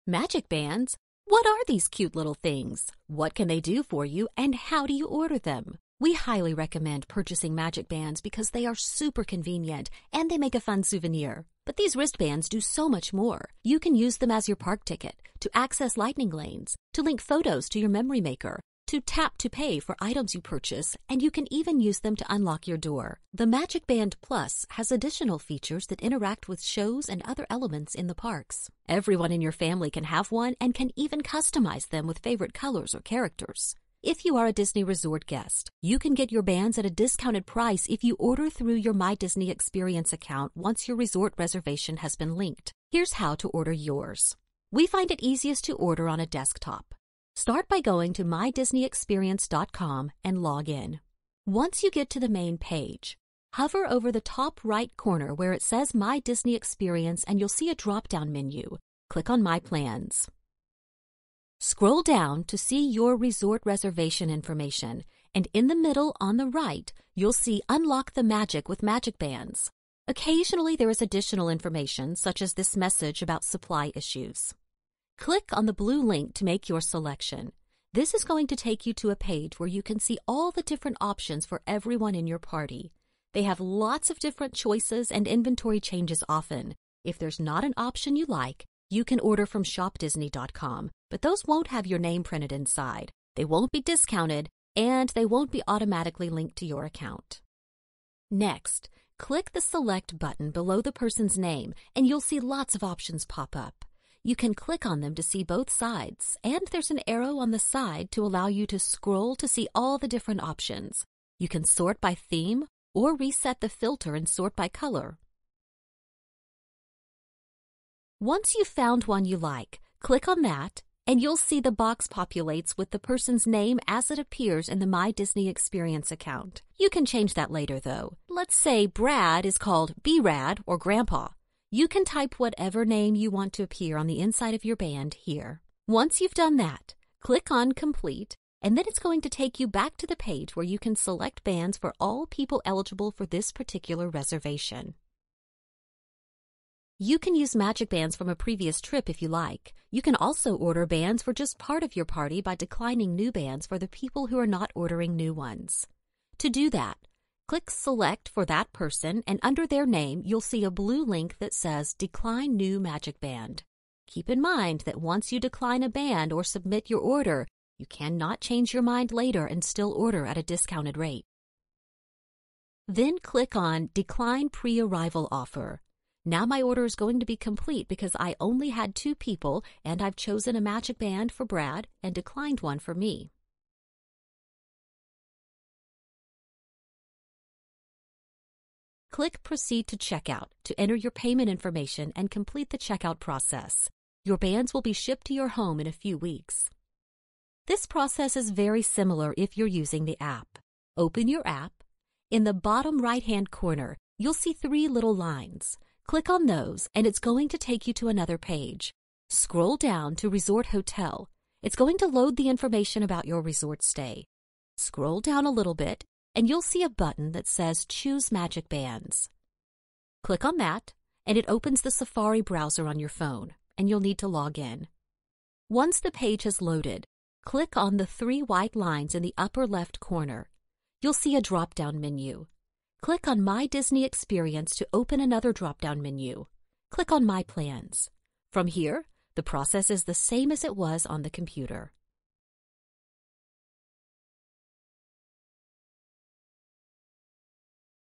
Magic Bands? What are these cute little things? What can they do for you, and how do you order them? We highly recommend purchasing Magic Bands because they are super convenient and they make a fun souvenir. But these wristbands do so much more. You can use them as your park ticket, to access lightning lanes, to link photos to your memory maker, to tap to pay for items you purchase, and you can even use them to unlock your door. The Magic Band Plus has additional features that interact with shows and other elements in the parks. Everyone in your family can have one and can even customize them with favorite colors or characters. If you are a Disney Resort guest, you can get your bands at a discounted price if you order through your My Disney Experience account once your resort reservation has been linked. Here's how to order yours. We find it easiest to order on a desktop. Start by going to mydisneyexperience.com and log in. Once you get to the main page, hover over the top right corner where it says My Disney Experience and you'll see a drop-down menu. Click on My Plans. Scroll down to see your resort reservation information, and in the middle on the right, you'll see Unlock the Magic with Magic Bands. Occasionally there is additional information such as this message about supply issues. Click on the blue link to make your selection. This is going to take you to a page where you can see all the different options for everyone in your party. They have lots of different choices and inventory changes often. If there's not an option you like, you can order from shopdisney.com, but those won't have your name printed inside. They won't be discounted, and they won't be automatically linked to your account. Next, click the Select button below the person's name, and you'll see lots of options pop up. You can click on them to see both sides, and there's an arrow on the side to allow you to scroll to see all the different options. You can sort by theme or reset the filter and sort by color. Once you've found one you like, click on that, and you'll see the box populates with the person's name as it appears in the My Disney Experience account. You can change that later, though. Let's say Brad is called B-Rad or Grandpa. You can type whatever name you want to appear on the inside of your band here. Once you've done that, click on Complete, and then it's going to take you back to the page where you can select bands for all people eligible for this particular reservation. You can use Magic Bands from a previous trip if you like. You can also order bands for just part of your party by declining new bands for the people who are not ordering new ones. To do that, click Select for that person, and under their name, you'll see a blue link that says Decline New Magic Band. Keep in mind that once you decline a band or submit your order, you cannot change your mind later and still order at a discounted rate. Then click on Decline Pre-Arrival Offer. Now my order is going to be complete because I only had 2 people and I've chosen a Magic Band for Brad and declined one for me. Click Proceed to Checkout to enter your payment information and complete the checkout process. Your bands will be shipped to your home in a few weeks. This process is very similar if you're using the app. Open your app. In the bottom right-hand corner, you'll see 3 little lines. Click on those, and it's going to take you to another page. Scroll down to Resort Hotel. It's going to load the information about your resort stay. Scroll down a little bit, and you'll see a button that says Choose Magic Bands. Click on that, and it opens the Safari browser on your phone, and you'll need to log in. Once the page has loaded, click on the 3 white lines in the upper left corner. You'll see a drop-down menu. Click on My Disney Experience to open another drop-down menu. Click on My Plans. From here, the process is the same as it was on the computer.